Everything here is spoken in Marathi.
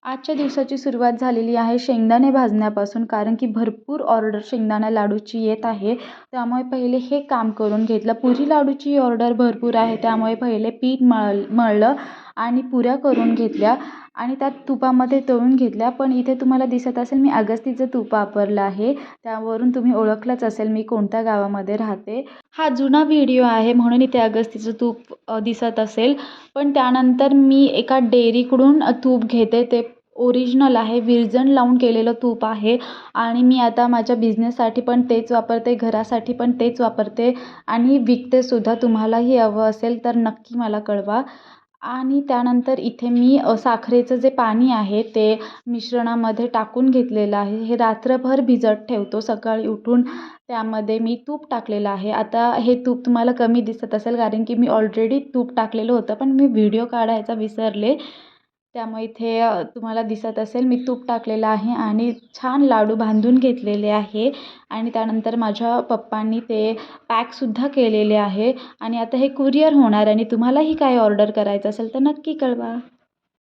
आजच्या दिवसाची सुरुवात झालेली आहे शेंगदाणे भाजण्यापासून, कारण की भरपूर ऑर्डर शेंगदाणा लाडूची येत आहे. त्यामुळे पहिले हे काम करून घेतलं. पुरी लाडूची ऑर्डर भरपूर आहे, त्यामुळे पहिले पीठ मळलं आणि पुऱ्या करून घेतल्या आणि त्यात तुपामध्ये तळून घेतल्या. पण इथे तुम्हाला दिसत असेल मी अगस्तीचं तूप वापरलं आहे. त्यावरून तुम्ही ओळखलंच असेल मी कोणत्या गावामध्ये राहते. हा जुना व्हिडिओ आहे म्हणून इथे अगस्तीचं तूप दिसत असेल. पण त्यानंतर मी एका डेअरीकडून तूप घेते. ते ओरिजिनल आहे, विरजण लावून केलेलं तूप आहे आणि मी आता माझ्या बिझनेससाठी पण तेच वापरते, घरासाठी पण तेच वापरते आणि विकतेसुद्धा. तुम्हालाही हवं असेल तर नक्की मला कळवा. आणि त्यानंतर इथे मी साखरेचं जे पाणी आहे ते मिश्रणामध्ये टाकून घेतलेलं आहे. हे रात्रभर भिजत ठेवतो. सकाळी उठून त्यामध्ये मी तूप टाकलेलं आहे. आता हे तूप तुम्हाला कमी दिसत असेल कारण की मी ऑलरेडी तूप टाकलेलं होतं, पण मी व्हिडिओ काढायचा विसरले. त्यामुळे इथे तुम्हाला दिसत असेल मी तूप टाकलेलं आहे आणि छान लाडू बांधून घेतलेले आहे आणि त्यानंतर माझ्या पप्पांनी ते पॅकसुद्धा केलेले आहे आणि आता हे कुरिअर होणार आणि तुम्हालाही काही ऑर्डर करायचं असेल तर नक्की कळवा.